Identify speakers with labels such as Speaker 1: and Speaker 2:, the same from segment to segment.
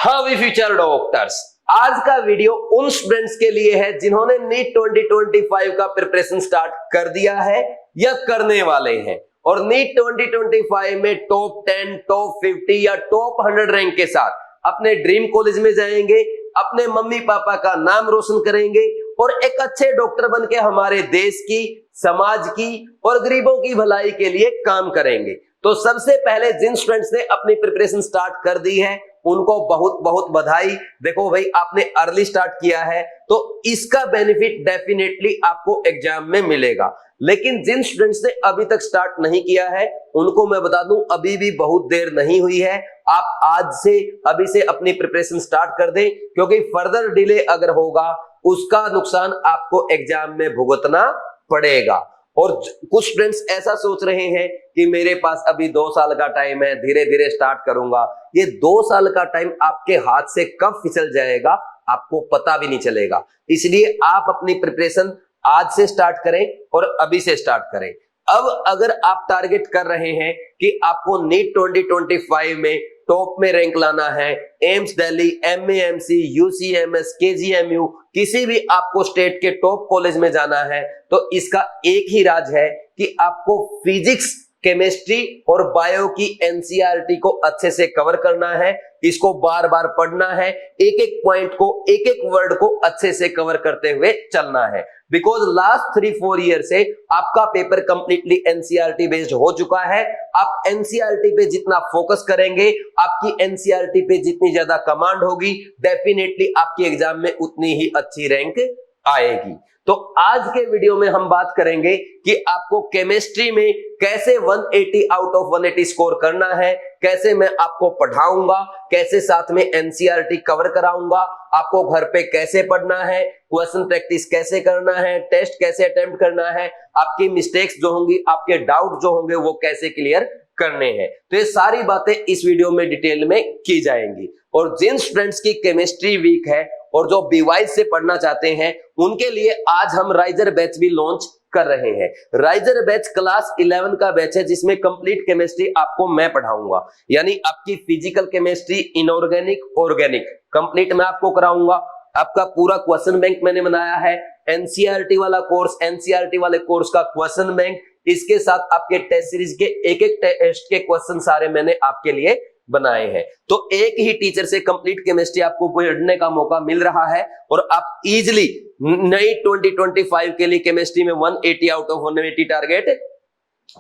Speaker 1: We future doctors. आज का video उन स्टूडेंट्स के लिए है जिन्होंने नीट 2025 का प्रिपरेशन स्टार्ट कर दिया है या करने वाले हैं और नीट 2025 में टॉप 10, टॉप 50 या टॉप 100 रैंक के साथ अपने ड्रीम कॉलेज में जाएंगे, अपने मम्मी पापा का नाम रोशन करेंगे और एक अच्छे डॉक्टर बनके हमारे देश की, समाज की और गरीबों की भलाई के लिए काम करेंगे। तो सबसे पहले जिन स्टूडेंट्स ने अपनी प्रिपरेशन स्टार्ट कर दी है उनको बहुत बहुत बधाई। देखो भाई, आपने अर्ली स्टार्ट किया है तो इसका बेनिफिट डेफिनेटली आपको एग्जाम में मिलेगा। लेकिन जिन स्टूडेंट्स ने अभी तक स्टार्ट नहीं किया है उनको मैं बता दूं, अभी भी बहुत देर नहीं हुई है। आप आज से, अभी से अपनी प्रिपरेशन स्टार्ट कर दें, क्योंकि फर्दर डिले अगर होगा उसका नुकसान आपको एग्जाम में भुगतना पड़ेगा। और कुछ स्टूडेंट्स ऐसा सोच रहे हैं कि मेरे पास अभी 2 साल का टाइम है, धीरे धीरे स्टार्ट करूंगा। ये 2 साल का टाइम आपके हाथ से कब फिसल जाएगा आपको पता भी नहीं चलेगा। इसलिए आप अपनी प्रिपरेशन आज से स्टार्ट करें और अभी से स्टार्ट करें। अब अगर आप टारगेट कर रहे हैं कि आपको नीट 2025 में टॉप में रैंक लाना है, एम्स दिल्ली, एमएएमसी, यूसीएमएस, केजीएमयू, किसी भी आपको स्टेट के टॉप कॉलेज में जाना है, तो इसका एक ही राज है कि आपको फिजिक्स, केमिस्ट्री और बायो की एनसीईआरटी को अच्छे से कवर करना है। इसको बार बार पढ़ना है, एक एक पॉइंट को, एक एक वर्ड को अच्छे से कवर करते हुए चलना है। बिकॉज लास्ट 3-4 ईयर से आपका पेपर कंप्लीटली एनसीईआरटी बेस्ड हो चुका है। आप एनसीईआरटी पे जितना फोकस करेंगे, आपकी एनसीईआरटी पे जितनी ज्यादा कमांड होगी, डेफिनेटली आपकी एग्जाम में उतनी ही अच्छी रैंक आएगी। तो आज के वीडियो में हम बात करेंगे कि आपको केमिस्ट्री में कैसे 180 आउट ऑफ 180 स्कोर करना है, कैसे मैं आपको पढ़ाऊंगा, कैसे साथ में एनसीईआरटी कवर कराऊंगा, आपको घर पे कैसे पढ़ना है, क्वेश्चन प्रैक्टिस कैसे करना है, टेस्ट कैसे अटेम्प्ट करना है, आपकी मिस्टेक्स जो होंगी, आपके डाउट जो होंगे वो कैसे क्लियर करने हैं। तो ये सारी बातें इस वीडियो में डिटेल में की जाएंगी। और जिन स्टूडेंट्स की केमिस्ट्री वीक है और जो बीवाइज से पढ़ना चाहते हैं उनके लिए आज हम राइजर बैच भी लॉन्च कर रहे हैं। राइजर बैच क्लास 11 का बैच है जिसमें कंप्लीट केमिस्ट्री आपको मैं पढ़ाऊंगा, यानी आपकी physical chemistry, inorganic, organic complete मैं आपको कराऊंगा। आपका पूरा क्वेश्चन बैंक मैंने बनाया है, एनसीईआरटी वाला कोर्स, एनसीईआरटी वाले कोर्स का क्वेश्चन बैंक, इसके साथ आपके टेस्ट सीरीज के एक एक टेस्ट के क्वेश्चन सारे मैंने आपके लिए बनाए हैं। तो एक ही टीचर से कंप्लीट केमिस्ट्री आपको पढ़ने का मौका मिल रहा है और आप इजीली नई 2025 के लिए केमिस्ट्री में 180 आउट ऑफ 180 टारगेट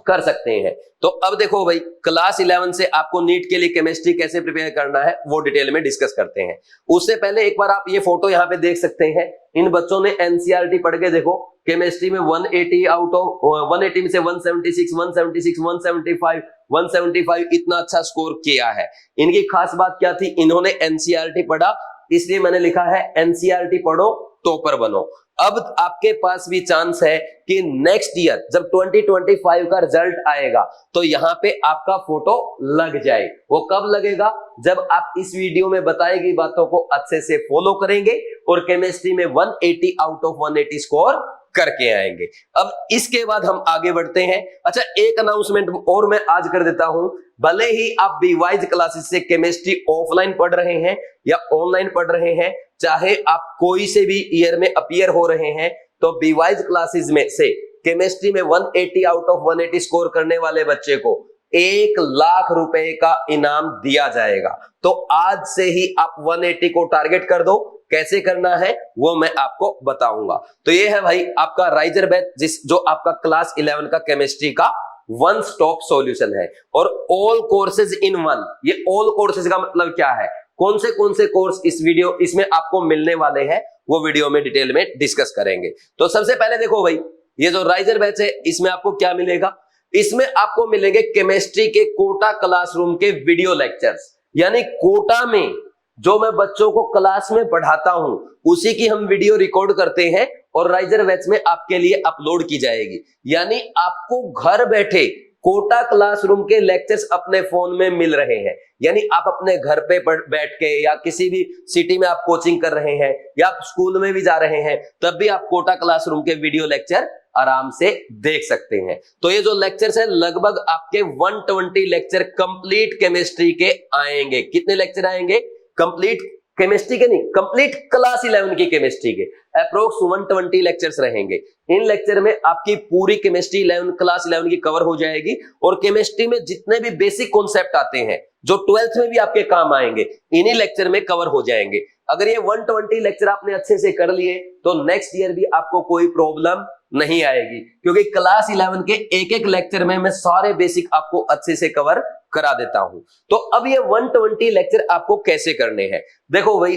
Speaker 1: कर सकते हैं। तो अब देखो भाई, क्लास 11 से आपको नीट के लिए केमिस्ट्री कैसे प्रिपेयर करना है वो डिटेल में डिस्कस करते हैं। उससे पहले एक बार आप ये फोटो यहाँ पे देख सकते हैं। इन बच्चों ने एनसीईआरटी पढ़ के देखो, केमिस्ट्री में 180 आउट ऑफ 180 में से 176, 176, 175, 175 इतना अच्छा स्कोर किया है। इनकी खास बात क्या थी? इन्होंने एनसीईआरटी पढ़ा, इसलिए मैंने लिखा है एनसीईआरटी पढ़ो टॉपर बनो। अब आपके पास भी चांस है कि नेक्स्ट ईयर जब 2025 का रिजल्ट आएगा तो यहां पे आपका फोटो लग जाए। वो कब लगेगा? जब आप इस वीडियो में बताई गई बातों को अच्छे से फॉलो करेंगे और केमिस्ट्री में 180 आउट ऑफ 180 स्कोर करके आएंगे। अब इसके बाद हम आगे बढ़ते हैं। अच्छा, एक अनाउंसमेंट और मैं आज कर देता हूं। भले ही आप बीवाइज क्लासेस से केमिस्ट्री ऑफलाइन पढ़ रहे हैं या ऑनलाइन पढ़ रहे हैं, चाहे आप कोई से भी ईयर में अपीयर हो रहे हैं, तो बीवाइज क्लासेस में से केमिस्ट्री में 180 आउट ऑफ 180 स्कोर करने वाले बच्चे को 1 लाख रुपए का इनाम दिया जाएगा। तो आज से ही आप 180 को टारगेट कर दो। कैसे करना है वो मैं आपको बताऊंगा। तो ये है भाई आपका राइजर बैच, जो आपका क्लास 11 का केमिस्ट्री का वन स्टॉप सॉल्यूशन है और ऑल कोर्सेज इन वन। ये ऑल कोर्सेज का मतलब क्या है? कौन से कोर्स इसमें आपको मिलने वाले हैं वो वीडियो में डिटेल में डिस्कस करेंगे। तो सबसे पहले देखो भाई, ये जो राइजर बैच है इसमें आपको क्या मिलेगा? इसमें आपको मिलेंगे केमिस्ट्री के कोटा क्लासरूम के वीडियो लेक्चर्स, यानी कोटा में जो मैं बच्चों को क्लास में पढ़ाता हूं उसी की हम वीडियो रिकॉर्ड करते हैं और राइजर बैच में आपके लिए अपलोड की जाएगी। यानी आपको घर बैठे कोटा क्लासरूम के लेक्चर्स अपने फोन में मिल रहे हैं। यानी आप अपने घर पे बैठ के या किसी भी सिटी में आप कोचिंग कर रहे हैं या आप स्कूल में भी जा रहे हैं, तब भी आप कोटा क्लासरूम के वीडियो लेक्चर आराम से देख सकते हैं। तो ये जो लेक्चर्स है लगभग आपके 120 लेक्चर कंप्लीट केमिस्ट्री के आएंगे। कितने लेक्चर आएंगे? कंप्लीट केमिस्ट्री के नहीं, कंप्लीट क्लास 11 की केमिस्ट्री के अप्रोक्स 120 लेक्चर्स रहेंगे। इन लेक्चर में आपकी पूरी केमिस्ट्री 11 क्लास 11 की कवर हो जाएगी और केमिस्ट्री में जितने भी बेसिक कॉन्सेप्ट आते हैं जो 12th में भी आपके काम आएंगे, इन्हीं लेक्चर में कवर हो जाएंगे। अगर ये 120 लेक्चर आपने अच्छे से कर लिए तो नेक्स्ट ईयर भी आपको कोई प्रॉब्लम नहीं आएगी, क्योंकि क्लास 11 के एक एक लेक्चर में मैं सारे बेसिक आपको अच्छे से कवर करा देता हूं। तो अब ये 120 लेक्चर आपको कैसे करने हैं, देखो भाई,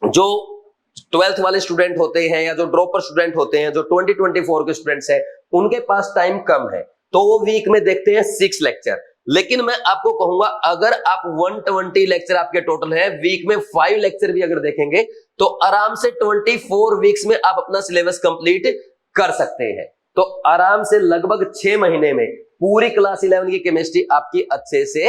Speaker 1: जो 12th वाले स्टूडेंट होते हैं या जो ड्रॉपर स्टूडेंट होते हैं, जो 2024 के स्टूडेंट्स हैं, उनके पास टाइम कम है तो वो वीक में देखते हैं 6 लेक्चर। लेकिन मैं आपको कहूंगा अगर आप 120 लेक्चर आपके टोटल है, वीक में 5 लेक्चर भी अगर देखेंगे तो आराम से 24 वीक्स में आप अपना सिलेबस कंप्लीट कर सकते हैं। तो आराम से लगभग 6 महीने में पूरी क्लास 11 की केमिस्ट्री आपकी अच्छे से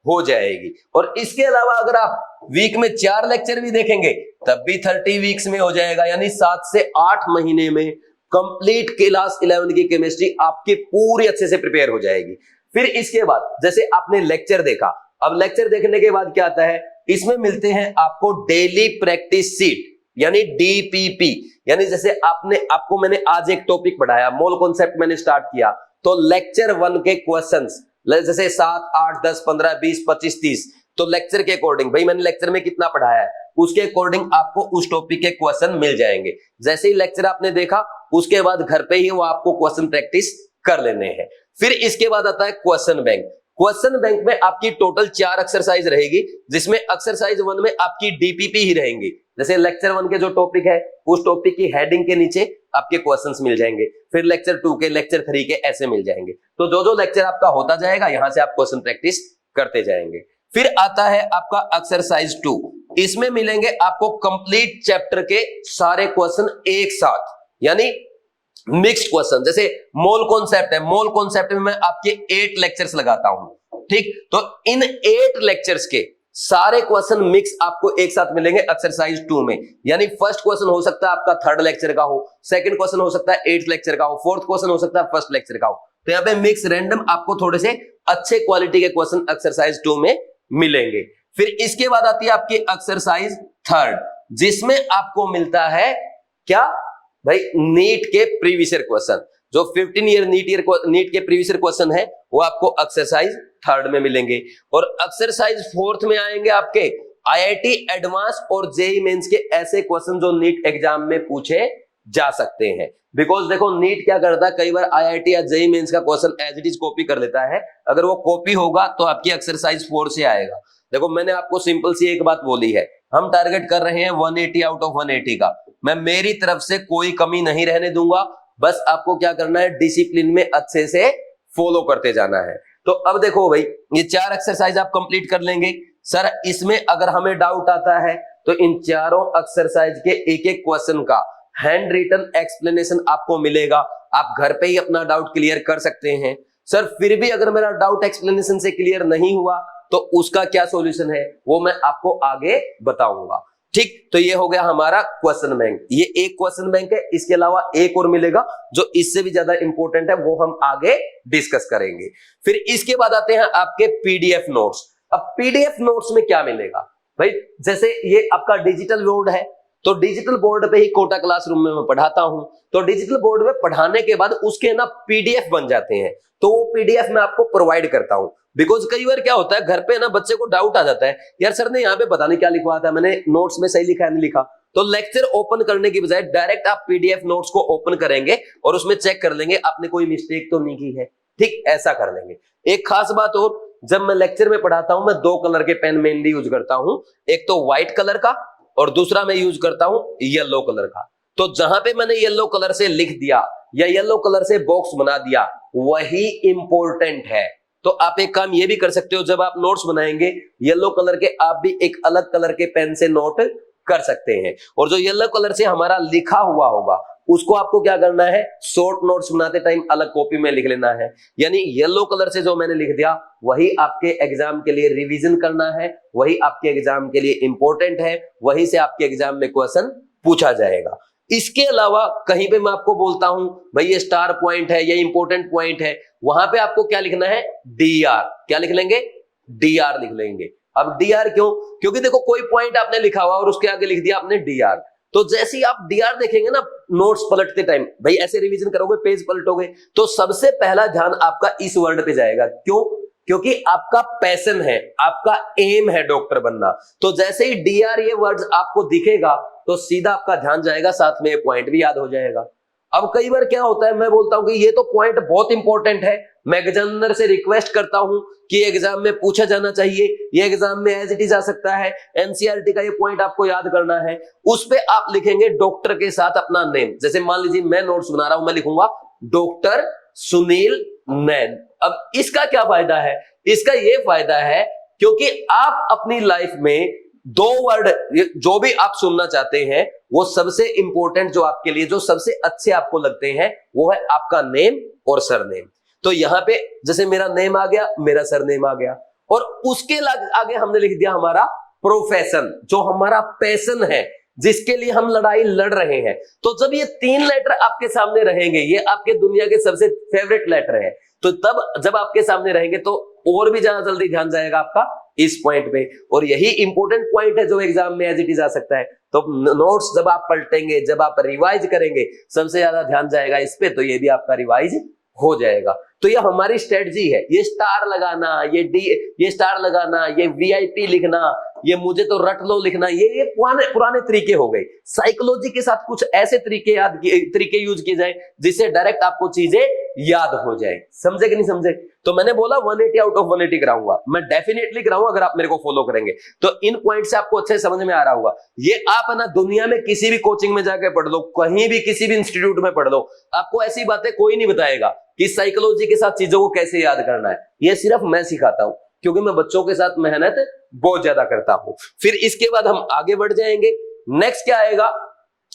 Speaker 1: हो जाएगी। और इसके अलावा अगर आप वीक में 4 लेक्चर भी देखेंगे तब भी 30 वीक्स में हो जाएगा, यानी 7 से 8 महीने में कंप्लीट क्लास 11 की केमिस्ट्री आपकी पूरी अच्छे से प्रिपेयर हो जाएगी। फिर इसके बाद जैसे आपने लेक्चर देखा, अब लेक्चर देखने के बाद क्या आता है, इसमें मिलते हैं आपको डेली प्रैक्टिस सीट यानी डीपीपी। यानी जैसे आपको मैंने आज एक टॉपिक पढ़ाया, मोल कॉन्सेप्ट मैंने स्टार्ट किया, तो लेक्चर 1 के क्वेश्चंस जैसे 7, 8, 10, 15, 20, 25, 30, तो लेक्चर के अकॉर्डिंग भाई मैंने लेक्चर में कितना पढ़ाया है उसके अकॉर्डिंग आपको उस टॉपिक के क्वेश्चन मिल जाएंगे। जैसे ही लेक्चर आपने देखा उसके बाद घर पे ही वो आपको क्वेश्चन प्रैक्टिस कर लेने हैं। फिर इसके बाद आता है क्वेश्चन बैंक। क्वेश्चन बैंक में आपकी टोटल 4 एक्सरसाइज रहेगी, जिसमें एक्सरसाइज 1 में आपकी डीपीपी ही रहेंगी। जैसे लेक्चर 1 के जो टॉपिक है उस टॉपिक की हेडिंग के नीचे आपके क्वेश्चंस मिल जाएंगे, फिर लेक्चर 2 के, लेक्चर 3 के ऐसे मिल जाएंगे। तो जो जो लेक्चर आपका होता जाएगा यहां से आप क्वेश्चन प्रैक्टिस करते जाएंगे। फिर आता है आपका एक्सरसाइज 2, इसमें मिलेंगे आपको कंप्लीट चैप्टर के सारे क्वेश्चन एक साथ, यानी मिक्स्ड क्वेश्चन। जैसे मोल कॉन्सेप्ट है, मोल कॉन्सेप्ट में मैं आपके 8 लेक्चर्स लगाता हूं, ठीक, तो इन 8 लेक्चर्स के सारे क्वेश्चन मिक्स आपको एक साथ मिलेंगे एक्सरसाइज 2 में। यानी फर्स्ट क्वेश्चन हो सकता है आपका 3rd लेक्चर का हो, सेकंड क्वेश्चन हो सकता है 8th लेक्चर का हो, 4th क्वेश्चन हो सकता है 1st लेक्चर का हो। तो यहाँ पे मिक्स रैंडम आपको थोड़े से अच्छे क्वालिटी के क्वेश्चन एक्सरसाइज 2 में मिलेंगे। फिर इसके बाद आती है आपकी एक्सरसाइज 3rd, जिसमें आपको मिलता है क्या भाई, नीट के प्रीवियस ईयर क्वेश्चन। जो 15 ईयर नीट के प्रीवियस ईयर क्वेश्चन है वो आपको एक्सरसाइज 3rd में मिलेंगे। और एक्सरसाइज 4th में आएंगे आपके आईआईटी एडवांस और जेईई मेंस के ऐसे क्वेश्चन जो नीट एग्जाम में पूछे जा सकते हैं। बिकॉज देखो नीट क्या करता है, कई बार आईआईटी या जेईई मेंस का question as it is copy कर लेता है। अगर वो कॉपी होगा तो आपकी एक्सरसाइज 4 से आएगा। देखो मैंने आपको सिंपल सी एक बात बोली है, हम टारगेट कर रहे हैं 180 आउट ऑफ 180 का। मैं मेरी तरफ से कोई कमी नहीं रहने दूंगा, बस आपको क्या करना है, डिसिप्लिन में अच्छे से फॉलो करते जाना है। तो अब देखो भाई, ये 4 एक्सरसाइज आप कंप्लीट कर लेंगे। सर इसमें अगर हमें डाउट आता है तो इन चारों एक्सरसाइज के एक एक क्वेश्चन का हैंड रिटन एक्सप्लेनेशन आपको मिलेगा, आप घर पे ही अपना डाउट क्लियर कर सकते हैं। सर फिर भी अगर मेरा डाउट एक्सप्लेनेशन से क्लियर नहीं हुआ तो उसका क्या सॉल्यूशन है वो मैं आपको आगे बताऊंगा, ठीक। तो ये हो गया हमारा क्वेश्चन बैंक। ये एक क्वेश्चन बैंक है, इसके अलावा एक और मिलेगा जो इससे भी ज्यादा इंपॉर्टेंट है, वो हम आगे डिस्कस करेंगे। फिर इसके बाद आते हैं आपके पीडीएफ नोट्स। अब पीडीएफ नोट्स में क्या मिलेगा भाई, जैसे ये आपका डिजिटल बोर्ड है, तो डिजिटल बोर्ड पे ही कोटा क्लासरूम में मैं पढ़ाता हूं, तो डिजिटल बोर्ड में पढ़ाने के बाद उसके ना पीडीएफ बन जाते हैं, तो वो पीडीएफ मैं आपको प्रोवाइड करता हूं। बिकॉज कई बार क्या होता है, घर पे ना बच्चे को डाउट आ जाता है, यार सर ने यहाँ पे पता नहीं क्या लिखवा था, मैंने नोट्स में सही लिखा है नहीं लिखा। तो लेक्चर ओपन करने की बजाय डायरेक्ट आप पीडीएफ नोट्स को ओपन करेंगे और उसमें चेक कर लेंगे आपने कोई मिस्टेक तो नहीं की है, ठीक, ऐसा कर लेंगे। एक खास बात और, जब मैं लेक्चर में पढ़ाता हूं मैं 2 कलर के पेन मेनली यूज करता हूं, एक तो व्हाइट कलर का और दूसरा मैं यूज करता हूं येलो कलर का। तो जहां पे मैंने येलो कलर से लिख दिया या येलो कलर से बॉक्स बना दिया वही इंपॉर्टेंट है। तो आप एक काम ये भी कर सकते हो, जब आप नोट्स बनाएंगे येलो कलर के आप भी एक अलग कलर के पेन से नोट कर सकते हैं, और जो येलो कलर से हमारा लिखा हुआ होगा उसको आपको क्या करना है, शॉर्ट नोट्स बनाते टाइम अलग कॉपी में लिख लेना है। यानी येलो कलर से जो मैंने लिख दिया वही आपके एग्जाम के लिए रिवीजन करना है, वही आपके एग्जाम के लिए इंपॉर्टेंट है, वही से आपके एग्जाम में क्वेश्चन पूछा जाएगा। इसके अलावा कहीं पे मैं आपको बोलता हूं भाई ये स्टार पॉइंट है, ये इंपॉर्टेंट पॉइंट है, वहां पे आपको क्या लिखना है, डीआर। क्या लिख लेंगे, डीआर लिख लेंगे। अब डीआर क्यों? क्योंकि देखो कोई पॉइंट आपने लिखा हुआ और उसके आगे लिख दिया आपने डीआर, तो जैसे ही आप डीआर देखेंगे ना नोट्स पलटते टाइम, भाई ऐसे रिवीजन करोगे पेज पलटोगे, तो सबसे पहला ध्यान आपका इस वर्ड पे जाएगा। क्यों? क्योंकि आपका पैशन है, आपका एम है डॉक्टर बनना। तो जैसे ही डीआर ये वर्ड्स आपको दिखेगा तो सीधा आपका ध्यान जाएगा, साथ में ये पॉइंट भी याद हो जाएगा। अब कई बार क्या होता है, मैं बोलता हूं कि ये तो पॉइंट बहुत इंपॉर्टेंट है, मैं एग्जामिनर से रिक्वेस्ट करता हूं कि एग्जाम में पूछा जाना चाहिए, ये एग्जाम में एज इट इज आ सकता है, एनसीईआरटी का ये पॉइंट आपको याद करना है। उस पे आप लिखेंगे डॉक्टर के साथ अपना नेम। जैसे मान लीजिए मैं नोट्स बना रहा हूं, मैं लिखूंगा डॉक्टर सुनील नैन। अब इसका क्या फायदा है? इसका ये फायदा है क्योंकि आप अपनी लाइफ में दो वर्ड जो भी आप सुनना चाहते हैं, वो सबसे इंपॉर्टेंट जो आपके लिए, जो सबसे अच्छे आपको लगते हैं, वो है आपका नेम और सरनेम। तो यहां पे जैसे मेरा नेम आ गया, मेरा सरनेम आ गया, और उसके आगे हमने लिख दिया हमारा प्रोफेशन, जो हमारा पैशन है, जिसके लिए हम लड़ाई लड़ रहे हैं। तो जब ये तीन लेटर आपके सामने रहेंगे, ये आपके दुनिया के सबसे फेवरेट लेटर है, तो तब जब आपके सामने रहेंगे तो और भी ज्यादा जल्दी ध्यान जाएगा आपका इस पॉइंट पे। और यही इंपॉर्टेंट पॉइंट है जो एग्जाम में एज इट इज आ सकता है। तो नोट्स जब आप पलटेंगे, जब आप रिवाइज करेंगे, सबसे ज्यादा ध्यान जाएगा इस पे, तो ये भी आपका रिवाइज हो जाएगा। तो ये हमारी स्ट्रेटजी है, ये स्टार लगाना, ये स्टार लगाना, ये वीआईपी लिखना, ये मुझे तो रट लो लिखना, ये पुराने तरीके हो गए। साइकोलॉजी के साथ कुछ ऐसे तरीके यूज किए जाए जिससे डायरेक्ट आपको चीजें याद हो जाए। समझे कि नहीं समझे? तो मैंने बोला 180 आउट ऑफ 180 कराऊंगा, मैं डेफिनेटली कराऊंगा अगर आप मेरे को फॉलो करेंगे। तो इन पॉइंट से आपको अच्छे समझ में आ रहा होगा। ये आप ना दुनिया में किसी भी कोचिंग में जाकर पढ़ लो, कहीं भी किसी भी इंस्टीट्यूट में पढ़ लो, आपको ऐसी बातें कोई नहीं बताएगा कि साइकोलॉजी के साथ चीजों को कैसे याद करना है। ये सिर्फ मैं सिखाता हूं, क्योंकि मैं बच्चों के साथ मेहनत बहुत ज्यादा करता हूं। फिर इसके बाद हम आगे बढ़ जाएंगे। नेक्स्ट क्या आएगा?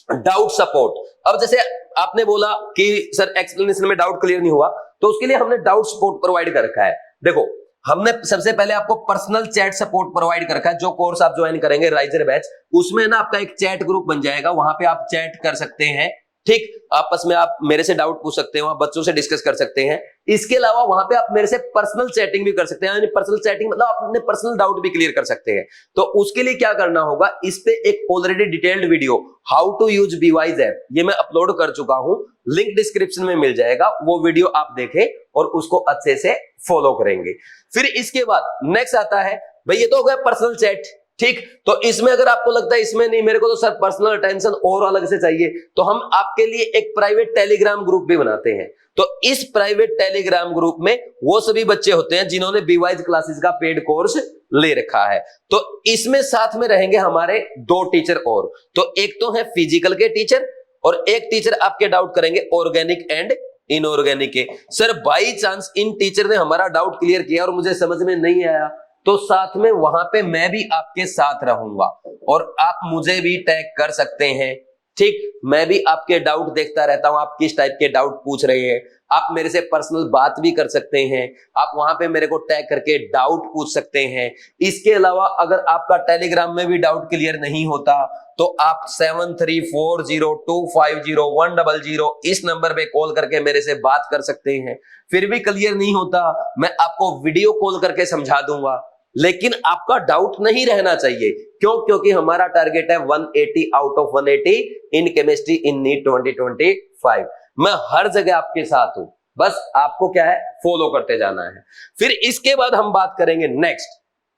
Speaker 1: Doubt support. अब जैसे आपने बोला कि सर एक्सप्लेनेशन में डाउट क्लियर नहीं हुआ, तो उसके लिए हमने डाउट सपोर्ट प्रोवाइड कर रखा है। देखो, हमने सबसे पहले आपको पर्सनल चैट सपोर्ट प्रोवाइड कर रखा है। जो कोर्स आप ज्वाइन करेंगे राइजर बैच, उसमें ना आपका एक चैट ग्रुप बन जाएगा, वहां पे आप चैट कर सकते हैं। ठीक, आपस में आप मेरे से डाउट पूछ सकते हो, आप बच्चों से डिस्कस कर सकते हैं। इसके अलावा वहां पे आप मेरे से पर्सनल चैटिंग भी कर सकते हैं, यानी पर्सनल चैटिंग मतलब आप अपने पर्सनल डाउट भी क्लियर कर सकते हैं। तो उसके लिए क्या करना होगा, इस पे एक already detailed video how to use Byju's app, ये मैं अपलोड कर चुका हूं, लिंक डिस्क्रिप्शन में मिल जाएगा। वो वीडियो आप देखें और उसको अच्छे से फॉलो करेंगे। फिर इसके बाद नेक्स्ट आता है, भाई ये तो हो गया पर्सनल चैट। ठीक, तो इसमें अगर आपको लगता है इसमें नहीं, मेरे को तो सर पर्सनल अटेंशन और अलग से चाहिए, तो हम आपके लिए एक प्राइवेट टेलीग्राम ग्रुप भी बनाते हैं। तो इस प्राइवेट टेलीग्राम ग्रुप में वो सभी बच्चे होते हैं जिन्होंने बीवाइज क्लासेस का पेड कोर्स ले रखा है। तो इसमें साथ में रहेंगे हमारे दो टीचर और, तो एक तो है फिजिकल के टीचर और एक टीचर आपके डाउट करेंगे ऑर्गेनिक एंड इनऑर्गेनिक के। Sir by chance in teacher ने हमारा डाउट क्लियर किया और मुझे समझ में नहीं आया, तो साथ में वहां पे मैं भी आपके साथ रहूंगा और आप मुझे भी टैग कर सकते हैं। ठीक, मैं भी आपके डाउट देखता रहता हूं, आप किस टाइप के डाउट पूछ रहे हैं, आप मेरे से पर्सनल बात भी कर सकते हैं, आप वहां पे मेरे को टैग करके डाउट पूछ सकते हैं। इसके अलावा अगर आपका टेलीग्राम में भी डाउट क्लियर नहीं होता तो आप 7340250100 इस नंबर पे कॉल करके मेरे से बात कर सकते हैं। फिर भी क्लियर नहीं होता, मैं आपको वीडियो कॉल करके समझा दूंगा, लेकिन आपका डाउट नहीं रहना चाहिए। क्यों? क्योंकि हमारा टारगेट है 180 out of 180 in chemistry in NEET 2025। मैं हर जगह आपके साथ हूं, बस आपको क्या है, फॉलो करते जाना है। फिर इसके बाद हम बात करेंगे नेक्स्ट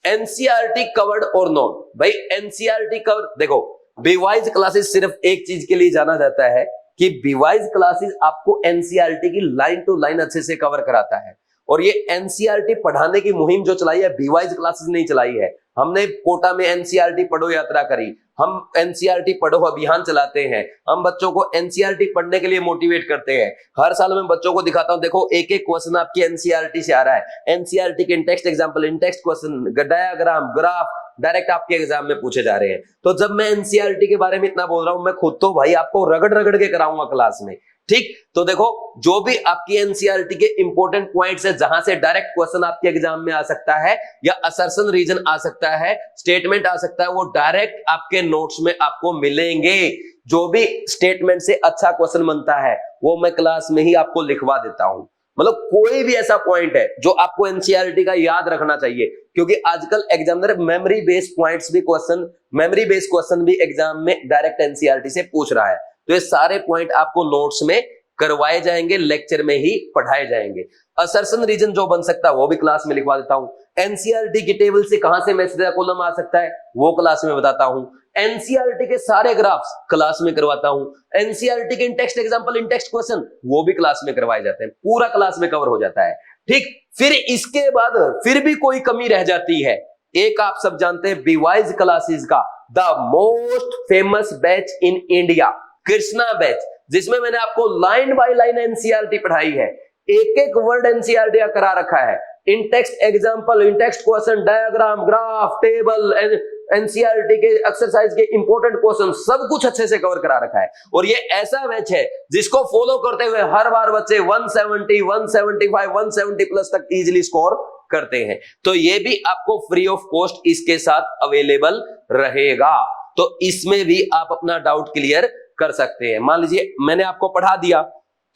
Speaker 1: एनसीईआरटी कवर्ड और नॉट। भाई एनसीईआरटी कवर्ड, देखो बीवाइज क्लासेस सिर्फ एक चीज के लिए जाना जाता है कि बीवाइज क्लासेस आपको एनसीईआरटी की लाइन टू लाइन अच्छे से कवर कराता है। और ये एनसीईआरटी पढ़ाने की मुहिम जो चलाई है बीवाइज क्लासेस नहीं चलाई है। हमने कोटा में एनसीईआरटी पढ़ो यात्रा करी, हम एनसीईआरटी पढ़ो अभियान चलाते हैं, हम बच्चों को एनसीईआरटी पढ़ने के लिए मोटिवेट करते हैं। हर साल मैं बच्चों को दिखाता हूं, देखो एक एक क्वेश्चन आपकी एनसीईआरटी से आ रहा है, एनसीईआरटी के in text example, in text question, diagram, graph direct आपके एग्जाम में पूछे जा रहे हैं। तो जब मैं एनसीईआरटी के बारे में इतना बोल रहा हूं, मैं खुद तो भाई आपको रगड़ रगड़ के कराऊंगा क्लास में। ठीक, तो देखो जो भी आपकी एनसीईआरटी के इंपॉर्टेंट पॉइंट्स है, जहां से डायरेक्ट क्वेश्चन आपके एग्जाम में आ सकता है या असर्शन रीजन आ सकता है, स्टेटमेंट आ सकता है, वो डायरेक्ट आपके नोट्स में आपको मिलेंगे। जो भी स्टेटमेंट से अच्छा क्वेश्चन बनता है वो मैं क्लास में ही आपको लिखवा देता हूं। मतलब कोई भी ऐसा पॉइंट है जो आपको एनसीईआरटी का याद रखना चाहिए, क्योंकि आजकल एग्जामिनर मेमोरी बेस्ड पॉइंट्स भी क्वेश्चन, मेमोरी बेस्ड क्वेश्चन भी एग्जाम में डायरेक्ट एनसीईआरटी से पूछ रहा है। तो ये सारे पॉइंट आपको नोट्स में करवाए जाएंगे, लेक्चर में ही पढ़ाए जाएंगे। असर्शन रीजन जो बन सकता है वो भी क्लास में लिखवा देता हूं। एनसीईआरटी की टेबल से कहां से मैसेज कॉलम आ सकता है वो क्लास में बताता हूं। एनसीईआरटी के सारे ग्राफ्स क्लास में करवाता हूं। एनसीईआरटी के in text example, in text question वो भी क्लास में करवाए जाते हैं, पूरा क्लास में कवर हो जाता है। ठीक, फिर इसके बाद फिर भी कोई कमी रह जाती है, एक आप सब जानते हैं बीवाइज क्लासेस का the most famous batch in India, Krishna batch, जिसमें मैंने आपको लाइन बाय लाइन एनसीईआरटी पढ़ाई है, एक एक वर्ड एनसीईआरटी करा रखा है, in text example, in text question, diagram, graph, table, NCERT के एक्सरसाइज के इंपॉर्टेंट क्वेश्चन सब कुछ अच्छे से कवर करा रखा है। और ये ऐसा बैच है जिसको फॉलो करते हुए हर बार बच्चे 170, 175, 170 प्लस तक इजीली स्कोर करते हैं। तो ये भी आपको फ्री ऑफ कॉस्ट इसके साथ अवेलेबल रहेगा, तो इसमें भी आप अपना डाउट क्लियर कर सकते हैं। मान लीजिए मैंने आपको पढ़ा दिया,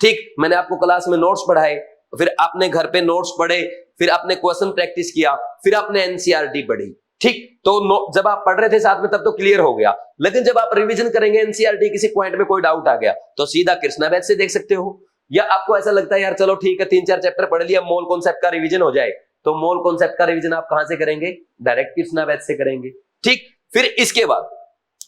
Speaker 1: ठीक, मैंने आपको क्लास में नोट्स पढ़ाए, फिर आपने घर पे नोट्स पढ़े, फिर आपने क्वेश्चन प्रैक्टिस किया, फिर आपने एनसीईआरटी पढ़ी, ठीक, तो जब आप पढ़ रहे थे साथ में तब तो क्लियर हो गया, लेकिन जब आप रिवीजन करेंगे एनसीईआरटी, किसी पॉइंट में कोई डाउट आ गया तो सीधा कृष्णा बैच से देख सकते हो। या आपको ऐसा लगता है यार चलो ठीक है 3-4 चैप्टर पढ़ लिया, मोल कॉन्सेप्ट का रिवीजन हो जाए, तो मोल कॉन्सेप्ट का रिवीजन आप कहां से करेंगे? डायरेक्ट कृष्णा बैच से करेंगे। ठीक, फिर इसके बाद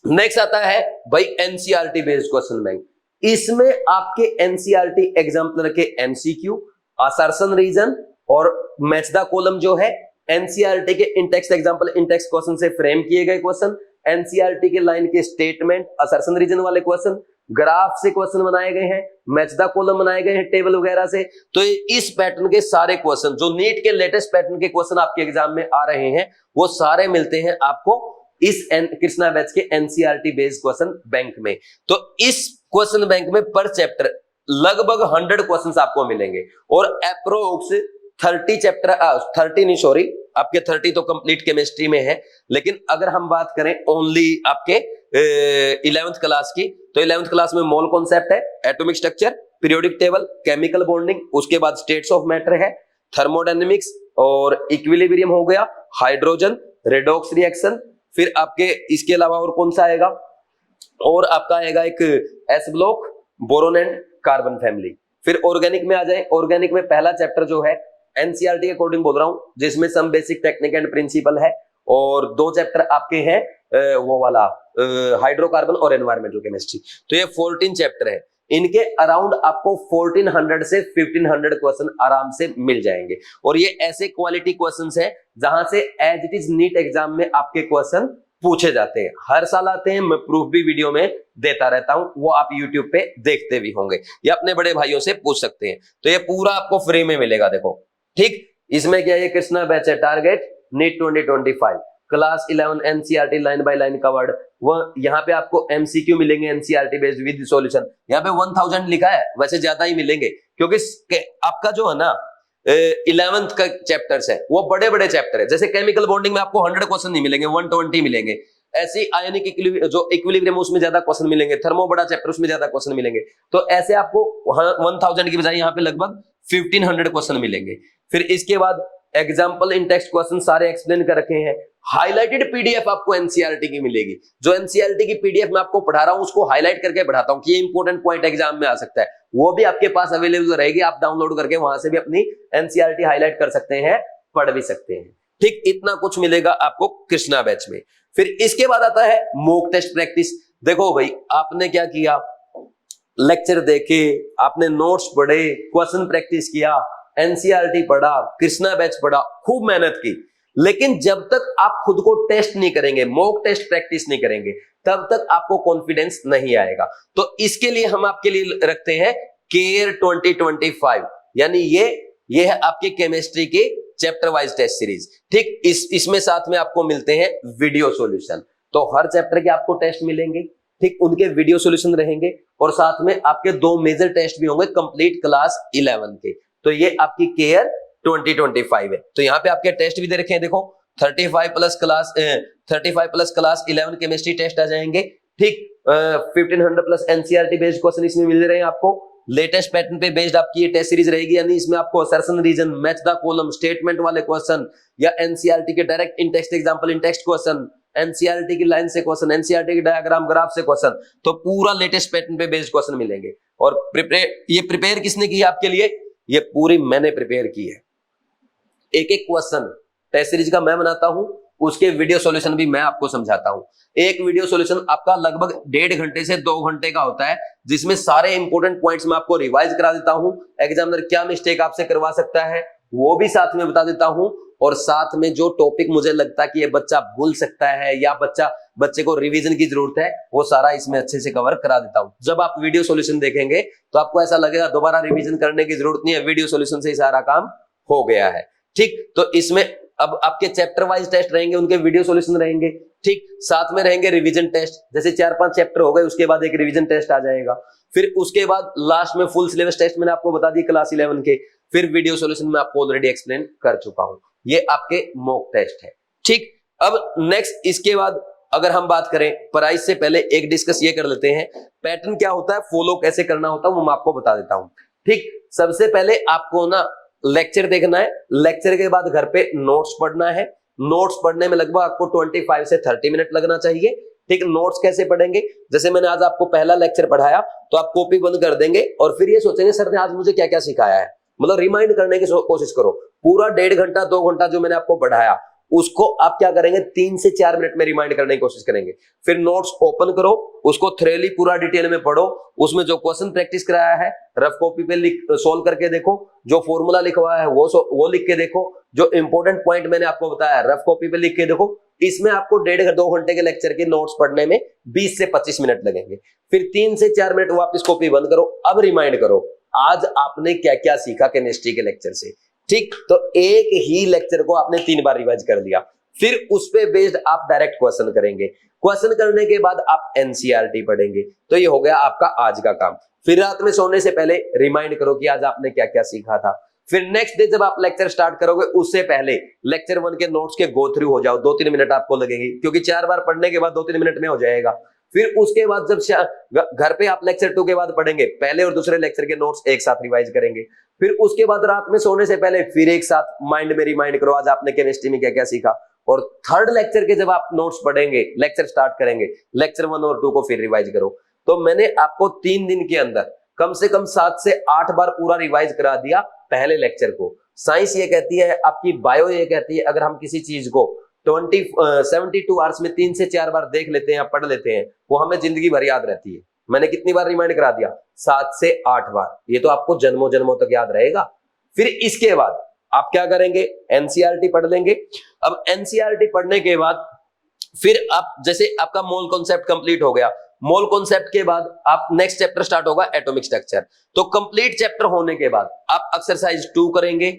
Speaker 1: नेक्स्ट आता है भाई एनसीईआरटी बेस्ड क्वेश्चन बैंक। इसमें आपके एनसीईआरटी एग्जाम्पलर के एमसीक्यू, असर्शन रीजन और मैच द कॉलम जो है, एनसीईआरटी के in text example, in text question से फ्रेम किए गए क्वेश्चन, एनसीईआरटी के लाइन के स्टेटमेंट, असर्शन रीजन वाले क्वेश्चन, ग्राफ से क्वेश्चन बनाए गए हैं, मैच द कॉलम बनाए गए हैं टेबल वगैरह से। तो इस पैटर्न के सारे क्वेश्चन, जो नीट के लेटेस्ट पैटर्न के क्वेश्चन आपके एग्जाम में आ रहे हैं, वो सारे मिलते हैं आपको इस कृष्णा बैच के एनसीईआरटी बेस्ड क्वेश्चन बैंक में। तो इस क्वेश्चन बैंक में पर चैप्टर लगभग 100 क्वेश्चंस आपको मिलेंगे और अप्रोक्स 30 चैप्टर, 30 नहीं सॉरी, आपके 30 तो कंप्लीट केमिस्ट्री में है, लेकिन अगर हम बात करें ओनली आपके 11th क्लास की, तो 11th क्लास में मोल कॉन्सेप्ट है, atomic structure, periodic table, chemical bonding, उसके बाद स्टेट्स ऑफ मैटर है, थर्मोडायनेमिक्स और इक्विलिब्रियम हो गया, हाइड्रोजन, रेडॉक्स रिएक्शन, फिर आपके इसके अलावा और कौन सा आएगा, और आपका आएगा एक S block, boron and carbon family. फिर ऑर्गेनिक में आ जाए, ऑर्गेनिक में पहला चैप्टर जो है एनसीईआरटी के अकॉर्डिंग बोल रहा हूं, जिसमें some basic technique and principle है, और 2 चैप्टर आपके हैं वो वाला हाइड्रोकार्बन और एनवायरमेंटल केमिस्ट्री। तो ये 14 चैप्टर है, इनके अराउंड आपको 1400 से 1500 क्वेश्चन आराम से मिल जाएंगे। और ये ऐसे क्वालिटी क्वेश्चंस हैं जहां से as it is NEET exam में आपके क्वेश्चन पूछे जाते हैं, हर साल आते हैं, मैं प्रूफ भी वीडियो में देता रहता हूं, वो आप YouTube पे देखते भी होंगे या अपने बड़े भाइयों से पूछ सकते हैं। तो ये पूरा आपको फ्री में मिलेगा, देखो ठीक। इसमें क्या है, कृष्णा बैच है, target NEET 2025, class 11 NCERT line by line covered. वो यहाँ पे आपको एमसीक्यू मिलेंगे एनसीईआरटी बेस्ड विद सॉल्यूशन, यहाँ पे 1000 लिखा है, वैसे ज्यादा ही मिलेंगे क्योंकि आपका जो है ना 11th का चैप्टर्स है वो बड़े बड़े चैप्टर है। जैसे केमिकल बॉन्डिंग में आपको 100 क्वेश्चन नहीं मिलेंगे, 120 मिलेंगे। ऐसे आयनिक जो इक्विलिब्रियम उसमें ज्यादा क्वेश्चन मिलेंगे, थर्मो बड़ा चैप्टर उसमें ज्यादा क्वेश्चन मिलेंगे। तो ऐसे आपको 1000 की बजाय यहाँ पे लगभग 1500 क्वेश्चन मिलेंगे। फिर इसके बाद एग्जाम्पल इन टेक्स्ट क्वेश्चन सारे एक्सप्लेन कर रखे हैं। हाईलाइटेड पीडीएफ आपको एनसीईआरटी की मिलेगी, जो एनसीईआरटी की पीडीएफ में आपको पढ़ा रहा हूं उसको हाईलाइट करके पढ़ाता हूं कि ये इंपॉर्टेंट पॉइंट एग्जाम में आ सकता है, वो भी आपके पास अवेलेबल रहेगी। आप डाउनलोड करके वहां से भी अपनी एनसीईआरटी हाईलाइट कर सकते हैं, पढ़ भी सकते हैं। ठीक, इतना कुछ मिलेगा आपको कृष्णा बैच में। फिर इसके बाद आता है मॉक टेस्ट प्रैक्टिस। देखो भाई, आपने क्या किया, लेक्चर देखे, आपने नोट्स पढ़े, क्वेश्चन प्रैक्टिस किया, एनसीईआरटी पढ़ा, कृष्णा बैच पढ़ा, खूब मेहनत की, लेकिन जब तक आप खुद को टेस्ट नहीं करेंगे, मॉक टेस्ट प्रैक्टिस नहीं करेंगे, तब तक आपको कॉन्फिडेंस नहीं आएगा। तो इसके लिए हम आपके लिए रखते हैं केयर 2025, यानी ये है आपके केमिस्ट्री के चैप्टर वाइज टेस्ट सीरीज। ठीक, इसमें साथ में आपको मिलते हैं वीडियो सॉल्यूशन। तो हर चैप्टर के आपको टेस्ट मिलेंगे, ठीक, उनके वीडियो सॉल्यूशन रहेंगे, और साथ में आपके 2 मेजर टेस्ट भी होंगे कंप्लीट क्लास 11 के। तो ये आपकी केयर 2025 है। तो यहाँ पे आपके टेस्ट भी दे रखे हैं, देखो 35 प्लस क्लास 11 केमिस्ट्री टेस्ट आ जाएंगे। ठीक, 1500 प्लस एनसीईआरटी बेस्ड क्वेश्चन इसमें मिल रहे हैं आपको, लेटेस्ट पैटर्न पे बेस्ड आपकी ये टेस्ट सीरीज रहेगी, यानी इसमें आपको assertion reason, match the column, statement वाले क्वेश्चन या एनसीईआरटी के direct in text example, in text question, NCERT की लाइन से क्वेश्चन, एनसीईआरटी की डायग्राम ग्राफ से क्वेश्चन, तो पूरा लेटेस्ट पैटर्न पे बेस्ड क्वेश्चन मिलेंगे। और प्रिपेयर किसने की है आपके लिए? ये पूरी मैंने प्रिपेयर की है। एक एक क्वेश्चन टेस्ट सीरीज का मैं बनाता हूं, उसके वीडियो सॉल्यूशन भी मैं आपको समझाता हूं। एक वीडियो सॉल्यूशन आपका लगभग 1.5 घंटे से 2 घंटे का होता है, जिसमें सारे इंपॉर्टेंट पॉइंट्स मैं आपको रिवाइज करा देता हूं। एग्जामिनर क्या मिस्टेक आपसे करवा सकता है वो भी साथ में बता देता हूं, और साथ में जो टॉपिक मुझे लगता है कि ये बच्चा भूल सकता है या बच्चे को रिवीजन की जरूरत है, वो सारा इसमें अच्छे से कवर करा देता हूं। जब आप वीडियो सॉल्यूशन देखेंगे तो आपको ऐसा लगेगा दोबारा रिवीजन करने की जरूरत नहीं है, वीडियो सॉल्यूशन से ही सारा काम हो गया है। ठीक, तो इसमें अब आपके चैप्टर वाइज टेस्ट रहेंगे, उनके वीडियो सॉल्यूशन रहेंगे। ठीक, साथ में रहेंगे रिवीजन टेस्ट, जैसे 4-5 चैप्टर हो गए उसके बाद एक रिवीजन टेस्ट आ जाएगा। फिर उसके बाद लास्ट में फुल सिलेबस टेस्ट मैंने आपको बता दी क्लास 11 के। फिर वीडियो सॉल्यूशन में आपको ऑलरेडी एक्सप्लेन कर चुका हूं। ये आपके मॉक टेस्ट है। ठीक, अब नेक्स्ट इसके बाद अगर हम बात करें प्राइस से पहले एक डिस्कस ये कर लेते हैं, पैटर्न क्या होता है, फॉलो कैसे करना होता है वो मैं आपको बता देता हूं। ठीक, सबसे पहले आपको ना लेक्चर देखना है, लेक्चर के बाद घर पे नोट्स पढ़ना है। नोट्स पढ़ने में लगभग आपको 25 से 30 मिनट लगना चाहिए। ठीक, नोट्स कैसे पढ़ेंगे, जैसे मैंने आज आपको पहला लेक्चर पढ़ाया तो आप कॉपी बंद कर देंगे और फिर ये सोचेंगे सर ने आज मुझे क्या क्या सिखाया है, मतलब रिमाइंड करने की कोशिश करो। पूरा 1.5 घंटा 2 घंटा जो मैंने आपको पढ़ाया उसको आप क्या करेंगे 3 से 4 मिनट में रिमाइंड करने की कोशिश करेंगे। फिर नोट्स ओपन करो, उसको थ्रेली पूरा डिटेल में पढ़ो, उसमें जो क्वेश्चन प्रैक्टिस कराया है रफ कॉपी पे सोल्व करके देखो, जो फॉर्मूला लिखवाया है वो लिख के देखो, जो इंपॉर्टेंट पॉइंट मैंने आपको बताया रफ कॉपी पे लिख के देखो। इसमें आपको 1.5-2 घंटे के लेक्चर के नोट्स पढ़ने में 20 से 25 मिनट लगेंगे। फिर 3 से 4 मिनट वापस कॉपी बंद करो, अब रिमाइंड करो आज आपने क्या क्या सीखा केमिस्ट्री के लेक्चर से। ठीक, तो एक ही लेक्चर को आपने 3 बार रिवाइज कर दिया। फिर उस पे बेस्ड आप डायरेक्ट क्वेश्चन करेंगे। क्वेश्चन करने के बाद आप एनसीईआरटी पढ़ेंगे। तो ये हो गया आपका आज का काम। फिर रात में सोने से पहले रिमाइंड करो कि आज आपने क्या क्या सीखा था। फिर नेक्स्ट डे जब आप लेक्चर स्टार्ट करोगे उससे पहले लेक्चर 1 के नोट्स के गो थ्रू हो जाओ, 2-3 मिनट आपको लगेगी, क्योंकि 4 बार पढ़ने के बाद 2-3 मिनट में हो जाएगा। फिर उसके बाद जब घर पे आप लेक्चर 2 के बाद पढ़ेंगे, पहले और दूसरे लेक्चर के नोट्स एक साथ रिवाइज करेंगे। फिर उसके बाद रात में सोने से पहले फिर एक साथ माइंड में रिमाइंड करो आज आपने केमिस्ट्री में क्या क्या सीखा। और थर्ड लेक्चर के जब आप नोट्स पढ़ेंगे, लेक्चर स्टार्ट करेंगे, लेक्चर 1 और 2 को फिर रिवाइज करो। तो मैंने आपको 3 दिन के अंदर कम से कम 7 से 8 बार पूरा रिवाइज करा दिया पहले लेक्चर को। साइंस ये कहती है, आपकी बायो ये कहती है, अगर हम किसी चीज को 72 आवर्स में 3 से 4 बार देख लेते हैं या पढ़ लेते हैं, वो हमें जिंदगी भर याद रहती है। मैंने कितनी बार रिमाइंड करा दिया? 7 से 8 बार। ये तो आपको जन्मों जन्मों तक याद रहेगा। फिर इसके बाद आप क्या करेंगे? एनसीईआरटी पढ़ लेंगे। अब एनसीईआरटी पढ़ने के बाद फिर आप जैसे आपका मोल कॉन्सेप्ट कंप्लीट हो गया, मोल कॉन्सेप्ट के बाद आप नेक्स्ट चैप्टर स्टार्ट होगा एटॉमिक स्ट्रक्चर। तो कंप्लीट चैप्टर होने के बाद आप एक्सरसाइज 2 करेंगे,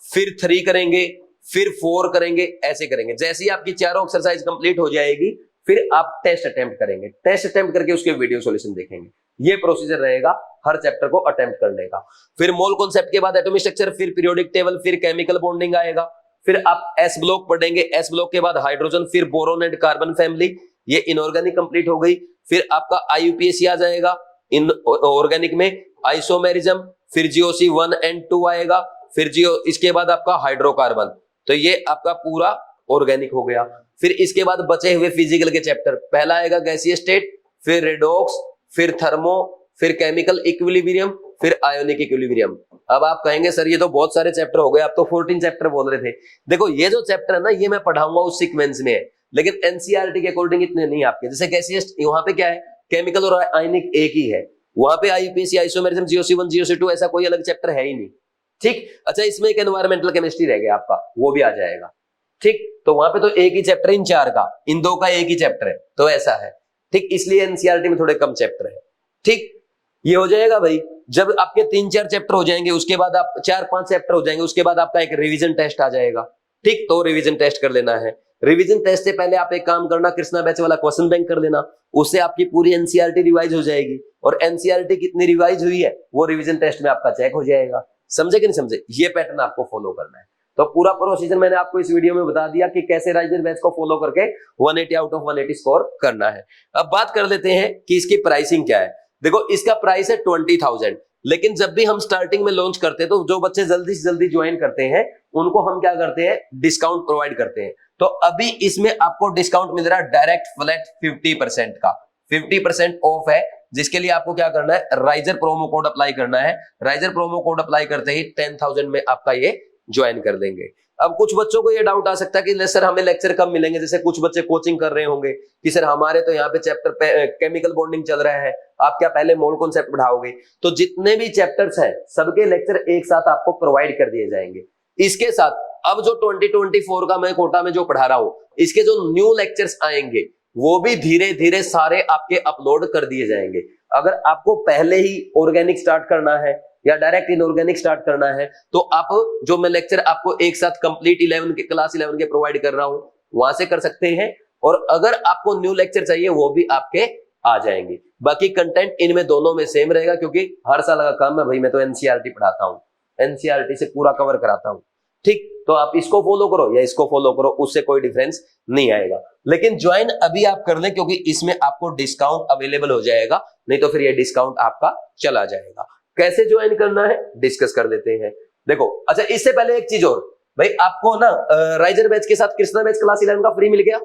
Speaker 1: फिर 3 करेंगे, फिर 4 करेंगे, ऐसे करेंगे। जैसे ही आपकी चारों एक्सरसाइज कंप्लीट हो जाएगी फिर आप टेस्ट अटेम्प्ट करेंगे। टेस्ट अटेम्प्ट करके उसके वीडियो सॉल्यूशन देखेंगे। ये प्रोसीजर रहेगा हर चैप्टर को अटेम्प्ट करने का। फिर मोल कॉन्सेप्ट के बाद एटॉमिक स्ट्रक्चर, फिर पीरियोडिक टेबल, फिर केमिकल बॉन्डिंग आएगा। फिर आप एस ब्लॉक पढ़ेंगे, एस ब्लॉक के बाद हाइड्रोजन, फिर बोरोन एंड कार्बन फैमिली, ये इनऑर्गेनिक कंप्लीट हो गई। फिर आपका आईयूपीएसी आ जाएगा इन ऑर्गेनिक में, आइसोमेरिज्म, फिर जीओसी 1 एंड 2 आएगा, फिर इसके बाद आपका हाइड्रोकार्बन। तो ये आपका पूरा ऑर्गेनिक हो गया। फिर इसके बाद बचे हुए फिजिकल के चैप्टर, पहला आएगा गैसीय स्टेट, फिर रेडॉक्स, फिर थर्मो, फिर केमिकल इक्विलिब्रियम, फिर आयोनिक इक्विलिब्रियम। अब आप कहेंगे सर ये तो बहुत सारे चैप्टर हो गए, आप तो 14 चैप्टर बोल रहे थे। देखो ये जो चैप्टर है ना, ये मैं पढ़ाऊंगा उस सीक्वेंस में है, लेकिन एनसीईआरटी के अकॉर्डिंग इतने नहीं आपके। जैसे गैसीय वहां पे क्या है, केमिकल और आयनिक एक ही है, वहां पे आईयूपीएसी, आइसोमेरिज्म, जीओसी 1, जीओसी 2 ऐसा कोई अलग चैप्टर है ही नहीं। ठीक, अच्छा इसमें एक एनवायरमेंटल केमिस्ट्री रह गया आपका, वो भी आ जाएगा। ठीक, तो वहां पे तो एक ही चैप्टर इन 4 का, इन 2 का एक ही चैप्टर है, तो ऐसा है। ठीक, इसलिए एनसीईआरटी में थोड़े कम चैप्टर है। ठीक, ये हो जाएगा भाई। जब आपके 3-4 चैप्टर हो जाएंगे, उसके बाद आप 4-5 चैप्टर हो जाएंगे, उसके बाद आपका एक रिवीजन टेस्ट आ जाएगा। ठीक, तो रिवीजन टेस्ट कर लेना है। रिवीजन टेस्ट से पहले आप एक काम करना, कृष्णा बैच वाला क्वेश्चन बैंक कर लेना, उससे आपकी पूरी एनसीईआरटी रिवाइज हो जाएगी। और एनसीईआरटी कितनी रिवाइज हुई है वो रिवीजन टेस्ट में आपका चेक हो जाएगा। समझे कि नहीं समझे? ये पैटर्न आपको फॉलो करना है। तो पूरा प्रोसीजर मैंने आपको इस वीडियो में बता दिया कि कैसे राइजर बैच को फॉलो करके 180 आउट ऑफ 180 स्कोर करना है। अब बात कर लेते हैं कि इसकी प्राइसिंग क्या है। देखो इसका प्राइस है 20,000। लेकिन जब भी हम स्टार्टिंग में लॉन्च करते हैं तो जो बच्चे जल्दी से जल्दी ज्वाइन करते हैं उनको हम क्या करते हैं, डिस्काउंट प्रोवाइड करते हैं। तो अभी इसमें आपको डिस्काउंट मिल रहा है डायरेक्ट फ्लैट 50% का, 50% ऑफ है, जिसके लिए आपको क्या करना है, राइजर प्रोमो कोड अप्लाई करना है। राइजर प्रोमो कोड अप्लाई करते ही 10,000 में आपका ये ज्वाइन कर देंगे। अब कुछ बच्चों को ये डाउट आ सकता है कि सर हमें लेक्चर कब मिलेंगे, जैसे कुछ बच्चे कोचिंग कर रहे होंगे कि सर हमारे तो यहाँ पे चैप्टर केमिकल बॉन्डिंग चल रहा है, आप क्या पहले मोल कॉन्सेप्ट पढ़ाओगे? तो जितने भी चैप्टर्स हैं सबके लेक्चर एक साथ आपको प्रोवाइड कर दिए जाएंगे। इसके साथ अब जो 2024 का मैं कोटा में जो पढ़ा रहा हूं, इसके जो न्यू लेक्चर्स आएंगे वो भी धीरे धीरे सारे आपके अपलोड कर दिए जाएंगे। अगर आपको पहले ही ऑर्गेनिक स्टार्ट करना है या डायरेक्ट इनऑर्गेनिक स्टार्ट करना है तो आप जो मैं लेक्चर आपको एक साथ कंप्लीट 11 के क्लास 11 के प्रोवाइड कर रहा हूं वहां से कर सकते हैं, और अगर आपको न्यू लेक्चर चाहिए वो भी आपके आ जाएंगे। बाकी कंटेंट इनमें दोनों में सेम रहेगा, क्योंकि हर साल का काम है भाई, मैं तो एनसीईआरटी पढ़ाता हूं, एनसीईआरटी से पूरा कवर कराता हूं। ठीक, तो आप इसको फॉलो करो या इसको फॉलो करो, उससे कोई डिफरेंस नहीं आएगा। लेकिन ज्वाइन अभी आप कर लें क्योंकि इसमें आपको डिस्काउंट अवेलेबल हो जाएगा, नहीं तो फिर ये डिस्काउंट आपका चला जाएगा। कैसे ज्वाइन करना है डिस्कस कर लेते हैं। देखो, अच्छा इससे पहले एक चीज और भाई, आपको ना राइजर बैच के साथ कृष्णा बैच क्लास 11 का फ्री मिल गया,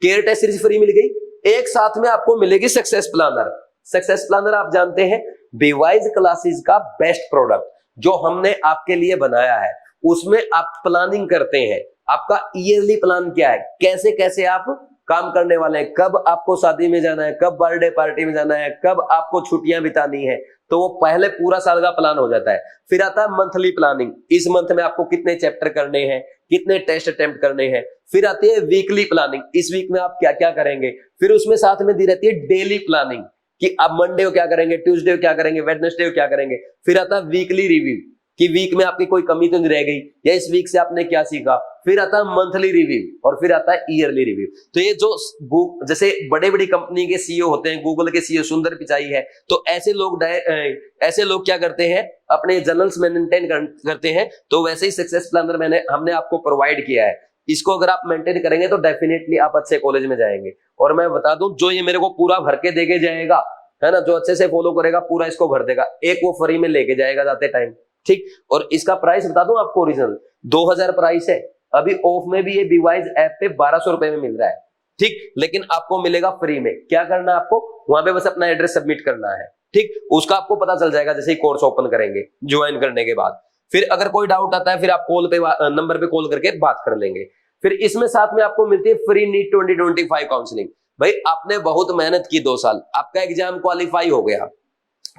Speaker 1: केयर टेस्ट सीरीज फ्री मिल गई, एक साथ में आपको मिलेगी सक्सेस प्लानर। सक्सेस प्लानर आप जानते हैं बीवाइज क्लासेस का बेस्ट प्रोडक्ट जो हमने आपके लिए बनाया है। उसमें आप प्लानिंग करते हैं, आपका ईयरली प्लान क्या है, कैसे कैसे आप काम करने वाले हैं, कब आपको शादी में जाना है, कब बर्थडे पार्टी में जाना है, कब आपको छुट्टियां बितानी है, तो वो पहले पूरा साल का प्लान हो जाता है। फिर आता है मंथली प्लानिंग, इस मंथ में आपको कितने चैप्टर करने हैं, कितने टेस्ट अटेम्प्ट करने हैं। फिर आती है वीकली प्लानिंग, इस वीक में आप क्या क्या करेंगे। फिर उसमें साथ में दी रहती है डेली प्लानिंग कि आप मंडे को क्या करेंगे, ट्यूसडे को क्या करेंगे, वेडनेसडे को क्या करेंगे। फिर आता है वीकली रिव्यू कि वीक में आपकी कोई कमी तो नहीं रह गई या इस वीक से आपने क्या सीखा। फिर आता है मंथली रिव्यू और फिर आता है ईयरली रिव्यू। तो ये जो जैसे बड़े बड़ी कंपनी के सीईओ होते हैं, गूगल के सीईओ सुंदर पिचाई है, तो ऐसे लोग क्या करते हैं, अपने जर्नल्स मेंटेन करते हैं। तो वैसे ही सक्सेस प्लानर हमने आपको प्रोवाइड किया है। इसको अगर आप मेंटेन करेंगे तो डेफिनेटली आप अच्छे कॉलेज में जाएंगे। और मैं बता दूं, जो ये मेरे को पूरा भर के देके जाएगा है ना, जो अच्छे से फॉलो करेगा पूरा इसको भर देगा, एक वो फ्री में लेके जाएगा जाते टाइम। ठीक, और इसका प्राइस बता दूं आपको, ओरिजिनल 2000 प्राइस है, अभी ऑफ में भी ये बीवाइज ऐप पे 1200 रुपए में मिल रहा है। ठीक, लेकिन आपको मिलेगा फ्री में। क्या करना है आपको, वहां पे बस अपना एड्रेस सबमिट करना है। ठीक, उसका आपको पता चल जाएगा जैसे ही कोर्स ओपन करेंगे ज्वाइन करने के बाद। फिर अगर कोई डाउट आता है फिर आप नंबर पे कॉल करके बात कर लेंगे। फिर इसमें साथ में आपको मिलती है फ्री नीट 2025 काउंसलिंग। भाई आपने बहुत मेहनत की 2 साल, आपका एग्जाम क्वालिफाई हो गया।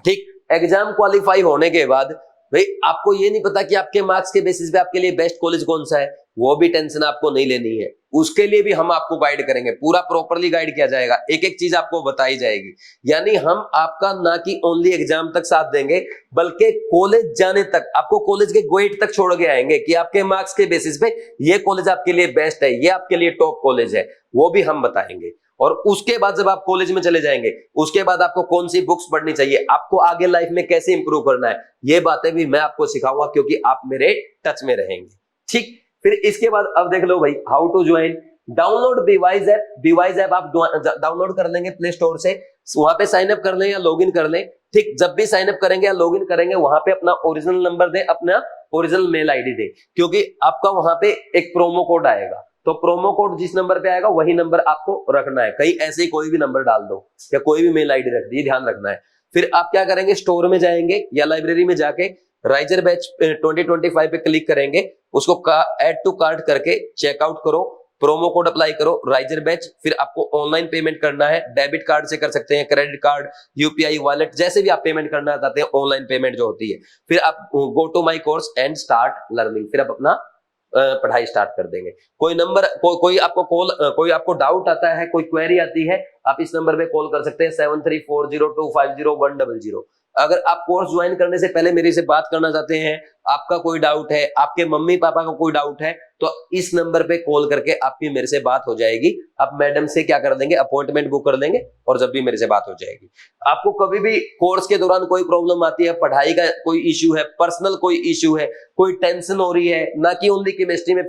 Speaker 1: ठीक, एग्जाम क्वालिफाई होने के बाद भाई आपको ये नहीं पता कि आपके मार्क्स के बेसिस पे आपके लिए बेस्ट कॉलेज कौन सा है, वो भी टेंशन आपको नहीं लेनी है। उसके लिए भी हम आपको गाइड करेंगे, पूरा प्रॉपर्ली गाइड किया जाएगा, एक एक चीज आपको बताई जाएगी। यानी हम आपका ना कि ओनली एग्जाम तक साथ देंगे, बल्कि कॉलेज जाने तक आपको कॉलेज के गेट तक छोड़ के आएंगे कि आपके मार्क्स के बेसिस पे ये कॉलेज आपके लिए बेस्ट है, ये आपके लिए टॉप कॉलेज है, वो भी हम बताएंगे। और उसके बाद जब आप कॉलेज में चले जाएंगे, उसके बाद आपको कौन सी बुक्स पढ़नी चाहिए, आपको आगे लाइफ में कैसे इंप्रूव करना है, ये बातें भी मैं आपको सिखाऊंगा, क्योंकि आप मेरे टच में रहेंगे। ठीक, फिर इसके बाद अब देख लो भाई, how to join. Download Byju's app. Byju's app आप डाउनलोड कर लेंगे प्ले स्टोर से, वहां पे साइन अप कर लें या लॉग इन कर लें। ठीक, जब भी साइन अप करेंगे या लॉग इन करेंगे वहां पे अपना ओरिजिनल नंबर दें, अपना ओरिजिनल मेल आईडी दें, क्योंकि आपका वहां पे एक प्रोमो कोड आएगा। तो प्रोमो कोड जिस नंबर पे आएगा वही नंबर आपको रखना है, कहीं ऐसे ही कोई भी नंबर डाल दो या कोई भी मेल आईडी रख दी, ध्यान रखना है। फिर आप क्या करेंगे, स्टोर में जाएंगे या लाइब्रेरी में जाके राइजर बैच 2025 पे क्लिक करेंगे, उसको ऐड टू कार्ट करके चेकआउट करो, प्रोमो कोड अप्लाई करो राइजर बैच। फिर आपको ऑनलाइन पेमेंट करना है, डेबिट कार्ड से कर सकते हैं, क्रेडिट कार्ड, यूपीआई वॉलेट, जैसे भी आप पेमेंट करना चाहते हैं, ऑनलाइन पेमेंट जो होती है। फिर आप go to my course and start learning, फिर आप अपना पढ़ाई स्टार्ट कर देंगे। कोई आपको डाउट आता है, कोई क्वेरी आती है, आप इस नंबर पे कॉल कर सकते हैं 7340250100। अगर आप कोर्स ज्वाइन करने से पहले मेरे से बात करना चाहते हैं, आपका कोई डाउट है, आपके मम्मी पापा का कोई डाउट है, तो इस नंबर पे कॉल करके आपकी मेरे से बात हो जाएगी। आप मैडम से क्या कर देंगे, अपॉइंटमेंट बुक कर लेंगे और जब भी मेरे से बात हो जाएगी। आपको कभी भी कोर्स के दौरान कोई प्रॉब्लम आती है, पढ़ाई का कोई इश्यू है, पर्सनल कोई इश्यू है, कोई टेंशन हो रही है, ना कि ओनली केमिस्ट्री में,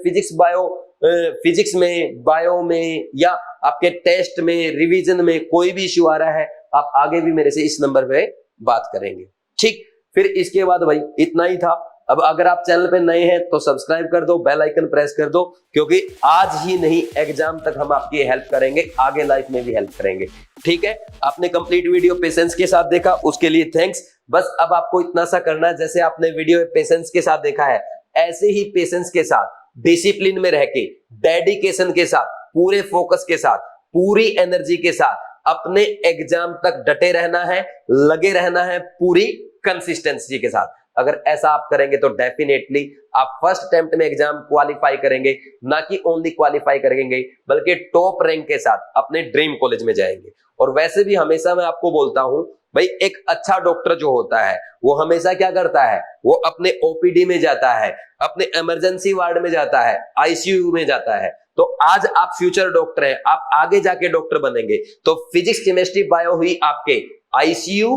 Speaker 1: फिजिक्स में, बायो में, या आपके टेस्ट में, रिवीजन में कोई भी इश्यू आ रहा है, आप आगे भी मेरे से इस नंबर पे बात करेंगे। ठीक, फिर इसके बाद भाई इतना ही था। अब अगर आप चैनल पे नए हैं तो सब्सक्राइब कर दो, बेल आइकन प्रेस कर दो, क्योंकि आज ही नहीं एग्जाम तक हम आपकी हेल्प करेंगे, आगे लाइफ में भी हेल्प करेंगे। ठीक है, आपने कंप्लीट वीडियो पेशेंस के साथ देखा, उसके लिए थैंक्स। बस अब आपको इतना सा करना है, जैसे आपने वीडियो पेशेंस के साथ देखा है, ऐसे ही पेशेंस के साथ, डिसिप्लिन में रह के, डेडिकेशन के साथ, पूरे फोकस के साथ, पूरी एनर्जी के साथ अपने एग्जाम तक डटे रहना है, लगे रहना है, पूरी कंसिस्टेंसी के साथ। अगर ऐसा आप करेंगे तो डेफिनेटली आप फर्स्ट अटेम्प्ट में एग्जाम क्वालिफाई करेंगे, ना कि ओनली क्वालिफाई करेंगे बल्कि टॉप रैंक के साथ अपने ड्रीम कॉलेज में जाएंगे। और वैसे भी हमेशा मैं आपको बोलता हूं भाई, एक अच्छा डॉक्टर जो होता है वो हमेशा क्या करता है, वो अपने ओपीडी में जाता है, अपने इमरजेंसी वार्ड में जाता है, आईसीयू में जाता है। तो आज आप फ्यूचर डॉक्टर हैं, आप आगे जाके डॉक्टर बनेंगे, तो फिजिक्स केमिस्ट्री बायो हुई आपके आईसीयू,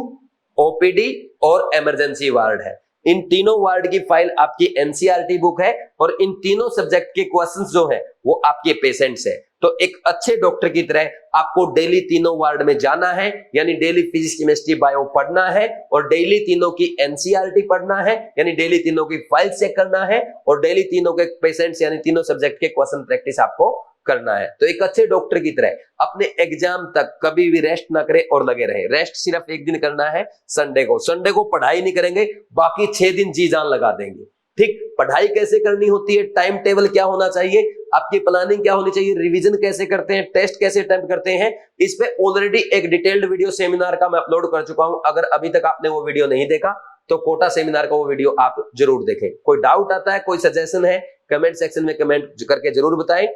Speaker 1: ओपीडी और इमरजेंसी वार्ड है। इन तीनों वार्ड की फाइल आपकी एनसीईआरटी बुक है और इन तीनों सब्जेक्ट के क्वेश्चंस जो है वो आपके पेशेंट्स है। तो एक अच्छे डॉक्टर की तरह आपको डेली तीनों वार्ड में जाना है, यानी डेली फिजिक्स केमिस्ट्री बायो पढ़ना है, और डेली तीनों की एनसीईआरटी पढ़ना है, यानी डेली तीनों की फाइल चेक करना है, और डेली तीनों के पेशेंट्स यानी तीनों सब्जेक्ट के क्वेश्चन प्रैक्टिस आपको करना है। तो एक अच्छे डॉक्टर की तरह अपने एग्जाम तक कभी भी रेस्ट ना करें और लगे रहे। रेस्ट सिर्फ एक दिन करना है, संडे को। संडे को पढ़ाई नहीं करेंगे, बाकी 6 दिन जी जान लगा देंगे। ठीक, पढ़ाई कैसे करनी होती है, टाइम टेबल क्या होना चाहिए, आपकी प्लानिंग क्या होनी चाहिए, रिवीजन कैसे करते हैं, टेस्ट कैसे अटेम्प्ट करते हैं, इस पे ऑलरेडी एक डिटेल्ड वीडियो सेमिनार का मैं अपलोड कर चुका हूं। अगर अभी तक आपने वो वीडियो नहीं देखा तो कोटा सेमिनार का वो वीडियो आप जरूर देखें। कोई डाउट आता है, कोई सजेशन है, कमेंट सेक्शन में कमेंट करके जरूर बताएं।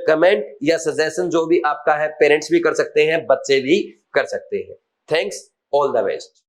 Speaker 1: कमेंट या सजेशन जो भी आपका है, पेरेंट्स भी कर सकते हैं, बच्चे भी कर सकते हैं। Thanks, all the best.